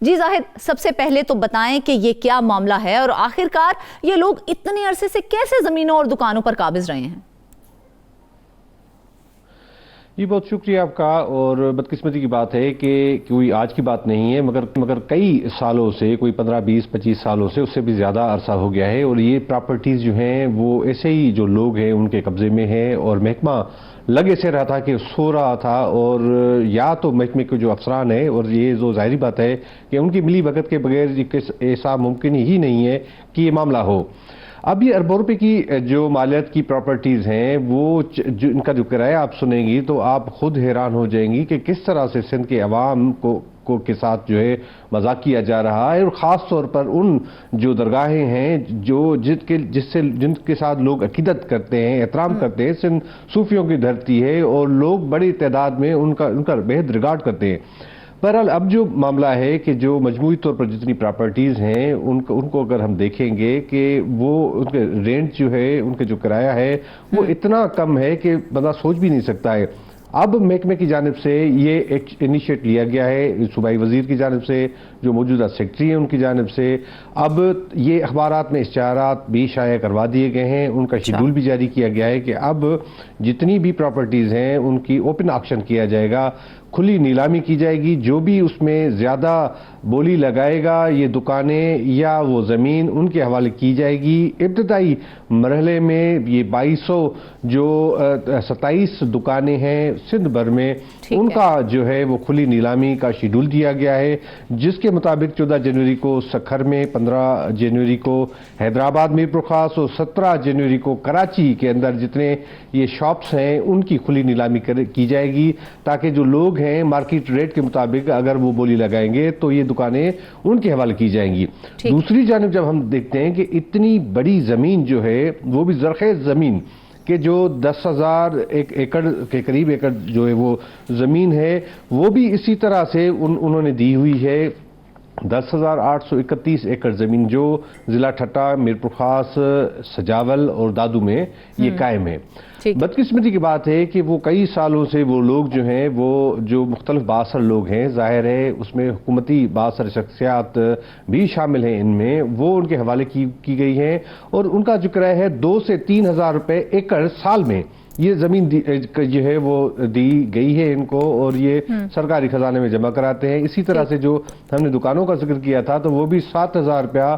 جی زاہد، سب سے پہلے تو بتائیں کہ یہ کیا معاملہ ہے اور آخر کار یہ لوگ اتنے عرصے سے کیسے زمینوں اور دکانوں پر قابض رہے ہیں؟ جی بہت شکریہ آپ کا، اور بدقسمتی کی بات ہے کہ کوئی آج کی بات نہیں ہے، مگر کئی سالوں سے، کوئی 15 20 25 سالوں سے، اس سے بھی زیادہ عرصہ ہو گیا ہے، اور یہ پراپرٹیز جو ہیں وہ ایسے ہی جو لوگ ہیں ان کے قبضے میں ہیں، اور محکمہ لگے سے رہا تھا کہ سو رہا تھا، اور یا تو محکمے کے جو افسران ہیں، اور یہ جو ظاہری بات ہے کہ ان کی ملی بھگت کے بغیر ایسا ممکن ہی نہیں ہے کہ یہ معاملہ ہو۔ اب یہ اربوں روپے کی جو مالیت کی پراپرٹیز ہیں، وہ ان کا جو کرایہ آپ سنیں گی تو آپ خود حیران ہو جائیں گی کہ کس طرح سے سندھ کے عوام کو کے ساتھ جو ہے مذاق کیا جا رہا ہے، اور خاص طور پر ان جو درگاہیں ہیں جن کے ساتھ لوگ عقیدت کرتے ہیں، احترام کرتے ہیں۔ سندھ صوفیوں کی دھرتی ہے اور لوگ بڑی تعداد میں ان کا بہت ریگارڈ کرتے ہیں۔ بہرحال اب جو معاملہ ہے کہ جو مجموعی طور پر جتنی پراپرٹیز ہیں ان کو اگر ہم دیکھیں گے کہ وہ ان کے رینٹ جو ہے، ان کے جو کرایہ ہے وہ اتنا کم ہے کہ بندہ سوچ بھی نہیں سکتا ہے۔ اب محکمے کی جانب سے یہ ایک انیشیٹ لیا گیا ہے، صوبائی وزیر کی جانب سے، جو موجودہ سیکٹری ہیں ان کی جانب سے۔ اب یہ اخبارات میں اشتہارات بھی شائع کروا دیے گئے ہیں، ان کا شیڈول بھی جاری کیا گیا ہے کہ اب جتنی بھی پراپرٹیز ہیں ان کی اوپن آکشن کیا جائے گا، کھلی نیلامی کی جائے گی۔ جو بھی اس میں زیادہ بولی لگائے گا، یہ دکانیں یا وہ زمین ان کے حوالے کی جائے گی۔ ابتدائی مرحلے میں یہ 27 دکانیں ہیں سندھ بھر میں، ان کا جو ہے وہ کھلی نیلامی کا شیڈول دیا گیا ہے، جس کے مطابق 14 جنوری کو سکھر میں، 15 جنوری کو حیدرآباد میر پر خاص، اور 17 جنوری کو کراچی کے اندر جتنے یہ شاپس ہیں ان کی کھلی نیلامی کی جائے گی، تاکہ جو لوگ ہیں مارکیٹ ریٹ کے مطابق اگر وہ بولی لگائیں گے تو یہ دکانیں ان کے حوالے کی جائیں گی۔ دوسری جانب جب ہم دیکھتے ہیں کہ اتنی بڑی زمین جو ہے وہ بھی زرخیز زمین کہ جو 10,000 ایکڑ کے قریب ایکڑ جو ہے وہ زمین ہے، وہ بھی اسی طرح سے انہوں نے دی ہوئی ہے۔ 10,831 ایکڑ زمین جو ضلع ٹھٹہ، میر پر خاص، سجاول اور دادو میں یہ قائم ہے۔ بدقسمتی کی بات ہے کہ وہ کئی سالوں سے وہ لوگ جو ہیں، وہ جو مختلف بااثر لوگ ہیں، ظاہر ہے اس میں حکومتی بااثر شخصیات بھی شامل ہیں، ان میں وہ ان کے حوالے کی گئی ہیں، اور ان کا جو کرایہ ہے 2 سے 3 ہزار روپے ایکڑ سال میں یہ زمین جو ہے وہ دی گئی ہے ان کو، اور یہ سرکاری خزانے میں جمع کراتے ہیں۔ اسی طرح سے جو ہم نے دکانوں کا ذکر کیا تھا تو وہ بھی 7,000 روپیہ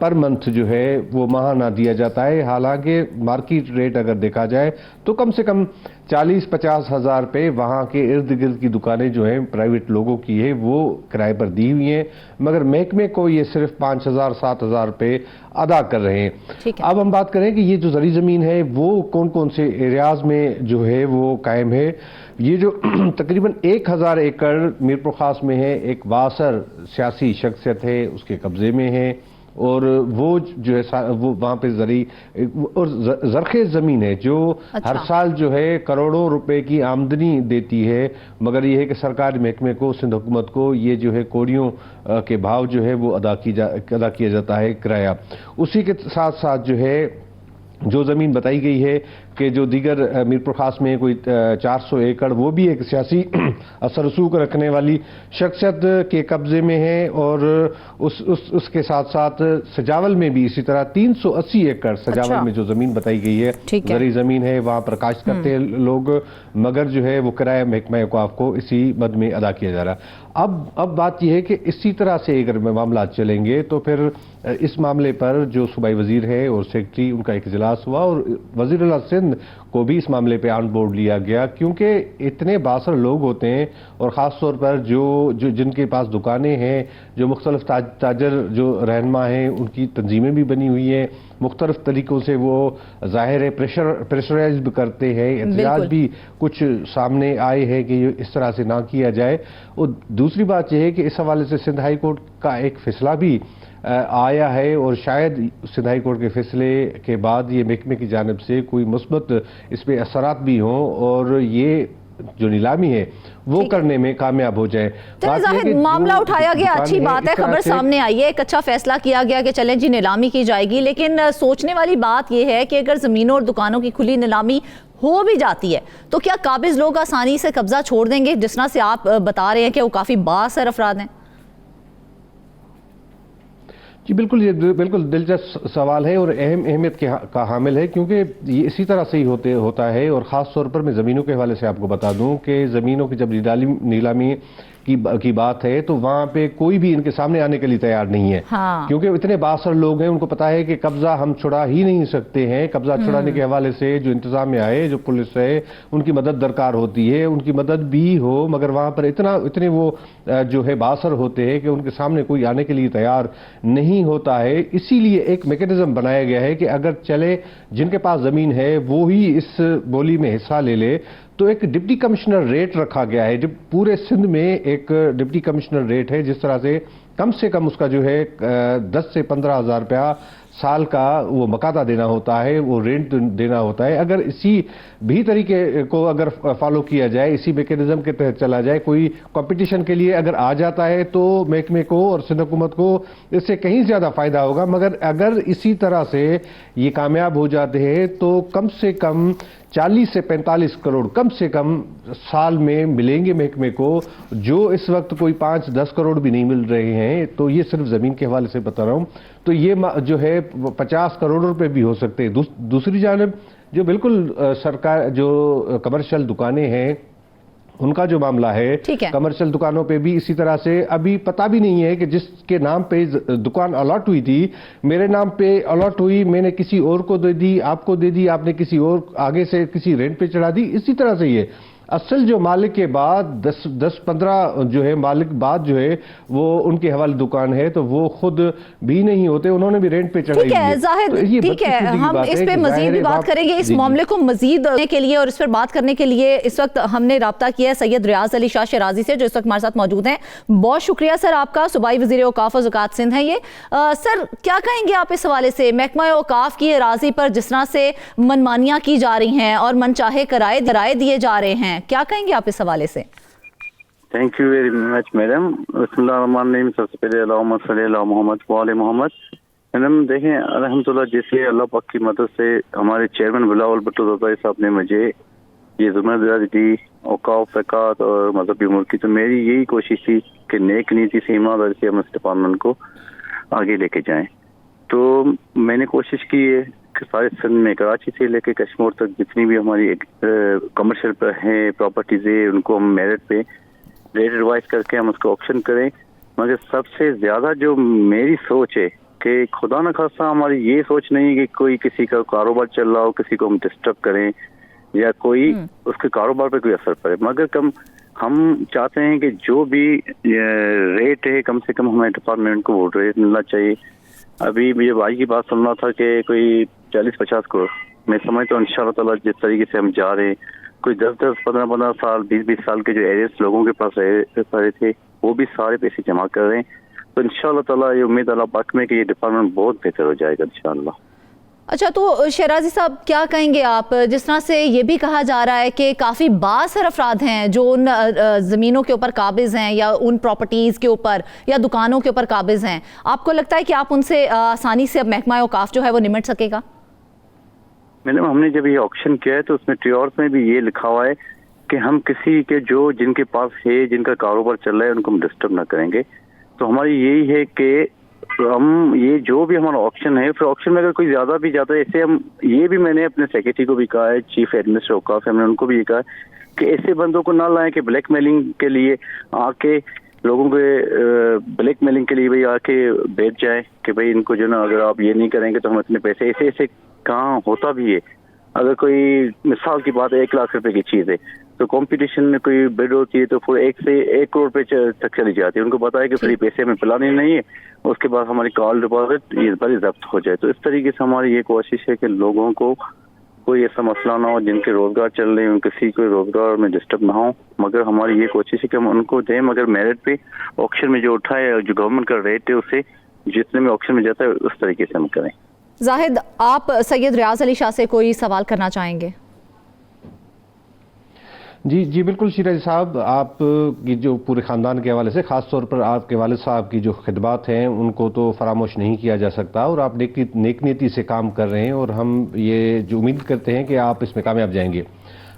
پر منتھ جو ہے وہ ماہانہ دیا جاتا ہے، حالانکہ مارکیٹ ریٹ اگر دیکھا جائے تو کم سے کم 40-50 ہزار روپے وہاں کے ارد گرد کی دکانیں جو ہیں پرائیویٹ لوگوں کی ہے وہ کرائے پر دی ہوئی ہیں، مگر محکمے کو یہ صرف 5,000-7,000 روپے ادا کر رہے ہیں۔ اب ہم بات کریں کہ یہ جو زرعی زمین ہے وہ کون کون سے ایریاز میں جو ہے وہ قائم ہے۔ یہ جو تقریباً 1,000 ایکڑ میر پر خاص میں ہے، ایک بااثر سیاسی شخصیت ہے اس کے قبضے میں ہے، اور وہ جو ہے وہ وہاں پہ زرعی اور زرخیز زمین ہے جو ہر سال جو ہے کروڑوں روپے کی آمدنی دیتی ہے، مگر یہ ہے کہ سرکاری محکمے کو، سندھ حکومت کو یہ جو ہے کوڑیوں کے بھاؤ جو ہے وہ ادا کیا جاتا ہے کرایہ۔ اسی کے ساتھ ساتھ جو ہے جو زمین بتائی گئی ہے کہ جو دیگر میر پر خاص میں کوئی 400 ایکڑ وہ بھی ایک سیاسی اثر رسوخ رکھنے والی شخصیت کے قبضے میں ہے، اور اس کے ساتھ ساتھ سجاول میں بھی اسی طرح 380 ایکڑ سجاول میں جو زمین بتائی گئی ہے زرعی زمین ہے، وہاں پر کاشت کرتے ہیں لوگ، مگر جو ہے وہ کرایہ محکمہ اوقاف کو اسی مد میں ادا کیا جا رہا ہے۔ اب بات یہ ہے کہ اسی طرح سے اگر معاملات چلیں گے تو پھر اس معاملے پر جو صوبائی وزیر ہے اور سیکٹری، ان کا ایک اجلاس ہوا، اور وزیر اعلیٰ سندھ کو بھی اس معاملے پہ آن بورڈ لیا گیا، کیونکہ اتنے بااثر لوگ ہوتے ہیں، اور خاص طور پر جن کے پاس دکانیں ہیں، جو مختلف تاجر جو رہنما ہیں، ان کی تنظیمیں بھی بنی ہوئی ہیں، مختلف طریقوں سے وہ ظاہر ہے پریشرائز بھی کرتے ہیں، احتجاج بھی کچھ سامنے آئے ہیں کہ اس طرح سے نہ کیا جائے۔ اور دوسری بات یہ ہے کہ اس حوالے سے سندھ ہائی کورٹ کا ایک فیصلہ بھی آیا ہے، اور شاید سندھ ہائی کورٹ کے فیصلے کے بعد یہ محکمے کی جانب سے کوئی مثبت اس پہ اثرات بھی ہوں، اور یہ جو نیلامی ہے وہ کرنے میں کامیاب ہو جائے۔ معاملہ اٹھایا گیا، اچھی بات ہے، خبر سامنے آئی ہے، ایک اچھا فیصلہ کیا گیا کہ چلیں جی نیلامی کی جائے گی، لیکن سوچنے والی بات یہ ہے کہ اگر زمینوں اور دکانوں کی کھلی نیلامی ہو بھی جاتی ہے تو کیا قابض لوگ آسانی سے قبضہ چھوڑ دیں گے، جس طرح سے آپ بتا رہے ہیں کہ وہ کافی بااثر افراد ہیں؟ جی بالکل، یہ بالکل دلچسپ سوال ہے اور اہم اہمیت کا حامل ہے، کیونکہ یہ اسی طرح سے ہی ہوتا ہے، اور خاص طور پر میں زمینوں کے حوالے سے آپ کو بتا دوں کہ زمینوں کی جب نیلامی کی بات ہے تو وہاں پہ کوئی بھی ان کے سامنے آنے کے لیے تیار نہیں ہے، کیونکہ اتنے بااثر لوگ ہیں، ان کو پتا ہے کہ قبضہ ہم چھڑا ہی نہیں سکتے ہیں۔ قبضہ چھڑانے کے حوالے سے جو انتظام میں آئے، جو پولیس ہے، ان کی مدد درکار ہوتی ہے، ان کی مدد بھی ہو، مگر وہاں پر اتنے وہ جو ہے بااثر ہوتے ہیں کہ ان کے سامنے کوئی آنے کے لیے تیار نہیں ہوتا ہے۔ اسی لیے ایک میکینزم بنایا گیا ہے کہ اگر چلے جن کے پاس زمین ہے وہ ہی اس بولی میں حصہ لے لے، تو ایک ڈپٹی کمشنر ریٹ رکھا گیا ہے۔ پورے سندھ میں ایک ڈپٹی کمشنر ریٹ ہے، جس طرح سے کم اس کا جو ہے 10 سے 15 ہزار روپیہ سال کا وہ مقاطع دینا ہوتا ہے، وہ رینٹ دینا ہوتا ہے۔ اگر اسی بھی طریقے کو اگر فالو کیا جائے، اسی میکینزم کے تحت چلا جائے، کوئی کمپٹیشن کے لیے اگر آ جاتا ہے تو محکمے کو اور سندھ حکومت کو اس سے کہیں زیادہ فائدہ ہوگا، مگر اگر اسی طرح سے یہ کامیاب ہو جاتے ہیں تو کم سے کم 40 سے 45 کروڑ کم سے کم سال میں ملیں گے محکمے کو، جو اس وقت کوئی 5-10 کروڑ بھی نہیں مل رہے ہیں۔ تو یہ صرف زمین کے حوالے سے بتا رہا ہوں، تو یہ جو ہے 50 کروڑ روپے بھی ہو سکتے ہیں۔ دوسری جانب جو بالکل سرکار جو کمرشل دکانیں ہیں ان کا جو معاملہ ہے، کمرشل دکانوں پہ بھی اسی طرح سے ابھی پتہ بھی نہیں ہے کہ جس کے نام پہ دکان الاٹ ہوئی تھی، میرے نام پہ الاٹ ہوئی، میں نے کسی اور کو دے دی، آپ کو دے دی، آپ نے کسی اور آگے سے کسی رینٹ پہ چڑھا دی۔ اسی طرح سے یہ اصل جو مالک کے بعد 10-15 جو ہے مالک بعد جو ہے وہ ان کے حوالے دکان ہے تو وہ خود بھی نہیں ہوتے، انہوں نے بھی رینٹ پہ چڑھائی ٹھیک ہے زاہد، ٹھیک ہے، ہم اس پہ مزید بھی بات کریں گے۔ اس معاملے کو مزید کے لیے اور اس پر بات کرنے کے لیے اس وقت ہم نے رابطہ کیا ہے سید ریاض علی شاہ شیرازی سے، جو اس وقت ہمارے ساتھ موجود ہیں۔ بہت شکریہ سر آپ کا، صوبائی وزیر اوقاف و زکوٰۃ سندھ ہیں یہ۔ سر کیا کہیں گے آپ اس حوالے سے محکمہ اوقاف کی اراضی پر جس طرح سے منمانیاں کی جا رہی ہیں اور من چاہے کرائے دیے جا رہے ہیں، کیا کہیں گے آپ اس حوالے سے؟ Thank you very much madam. بسم اللہ الرحمن الرحیم۔ سب سے پہلے اللہم صلی علی محمد وعلی محمد۔ میڈم دیکھیں الحمدللہ، جیسے اللہ پاک کی مدد سے ہمارے چیئرمین بلاول بھٹو زرداری صاحب نے مجھے یہ ذمہ داری دی اوقاف، زکوٰۃ اور مذہبی امور کی، تو میری یہی کوشش تھی کہ نیک نیتی سے ایمانداری سے ہم اس ڈپارٹمنٹ کو آگے لے کے جائیں۔ تو میں نے کوشش کی ہے کہ سارے سندھ میں کراچی سے لے کے کشمیر تک جتنی بھی ہماری کمرشل ہیں پراپرٹیز ہے، ان کو ہم میرٹ پہ ریٹ ریوائز کر کے ہم اس کو آکشن کریں۔ مگر سب سے زیادہ جو میری سوچ ہے کہ خدا نہ خواستہ ہماری یہ سوچ نہیں کہ کوئی کسی کا کاروبار چل رہا ہو، کسی کو ہم ڈسٹرب کریں یا کوئی اس کے کاروبار پہ کوئی اثر پڑے، مگر ہم چاہتے ہیں کہ جو بھی ریٹ ہے کم سے کم ہمیں ڈپارٹمنٹ کو وہ ریٹ ملنا چاہیے۔ ابھی یہ بھائی کی بات سن رہا تھا کہ کوئی 40-50 کروڑ، میں سمجھتا ہوں انشاءاللہ تعالیٰ جس طریقے سے ہم جا رہے ہیں، کوئی 10-10, 15-15 سال 20-20 سال کے جو ایریز لوگوں کے پاس رہے تھے وہ بھی سارے پیسے جمع کر رہے ہیں، تو انشاءاللہ تعالیٰ یہ امید اللہ پاک میں کہ یہ ڈپارٹمنٹ بہت بہتر ہو جائے گا انشاءاللہ۔ اچھا، تو شیرازی صاحب کیا کہیں گے آپ، جس طرح سے یہ بھی کہا جا رہا ہے کہ کافی بااثر افراد ہیں جو ان زمینوں کے اوپر قابض ہیں یا ان پراپرٹیز کے اوپر یا دکانوں کے اوپر قابض ہیں، آپ کو لگتا ہے کہ آپ ان سے آسانی سے اب محکمہ اوقاف جو ہے وہ نمٹ سکے گا؟ میڈم ہم نے جب یہ آکشن کیا ہے تو اس میں ٹریورس میں بھی یہ لکھا ہوا ہے کہ ہم کسی کے جن کے پاس ہے، جن کا کاروبار چل رہا ہے، ان کو ہم ڈسٹرب نہ کریں گے۔ تو ہماری یہی ہے کہ ہم یہ جو بھی ہمارا آکشن ہے، پھر آکشن میں اگر کوئی زیادہ بھی جاتا ہے، ایسے ہم یہ بھی میں نے اپنے سیکرٹری کو بھی کہا ہے، چیف ایڈمنسٹریٹر اوقاف ہم نے ان کو بھی یہ کہا ہے کہ ایسے بندوں کو نہ لائیں کہ بلیک میلنگ کے لیے آ کے لوگوں کے بلیک میلنگ کے لیے بھائی آ کے بیٹھ جائیں کہ بھائی ان کو جو نا اگر آپ یہ نہیں کریں گے تو ہم اتنے پیسے، ایسے کہاں ہوتا بھی ہے۔ اگر کوئی مثال کی بات 1 لاکھ روپے کی چیز ہے تو کمپٹیشن میں کوئی بڈ ہوتی ہے تو پھر 1 سے 1 کروڑ روپے تک چلی جاتی ہے، ان کو پتا ہے کہ فری پیسے ہمیں پلانے نہیں ہے، اس کے بعد ہماری کال ڈپازٹ یہ بڑی ضبط ہو جائے۔ تو اس طریقے سے ہماری یہ کوشش ہے کہ لوگوں کو کوئی ایسا مسئلہ نہ ہو، جن کے روزگار چل رہے ہیں کسی کو روزگار میں ڈسٹرب نہ ہو، مگر ہماری یہ کوشش ہے کہ ہم ان کو دیں، مگر میرٹ پہ آکشن میں جو اٹھائے جو گورنمنٹ کا ریٹ ہے اسے جتنے میں آکشن میں جاتا ہے اس طریقے سے ہم کریں۔ زاہد، آپ سید ریاض علی شاہ سے کوئی سوال کرنا چاہیں گے؟ جی بالکل شیرازی صاحب، آپ کی جو پورے خاندان کے حوالے سے، خاص طور پر آپ کے والد صاحب کی جو خدمات ہیں ان کو تو فراموش نہیں کیا جا سکتا، اور آپ نیک نیتی سے کام کر رہے ہیں اور ہم یہ جو امید کرتے ہیں کہ آپ اس میں کامیاب جائیں گے۔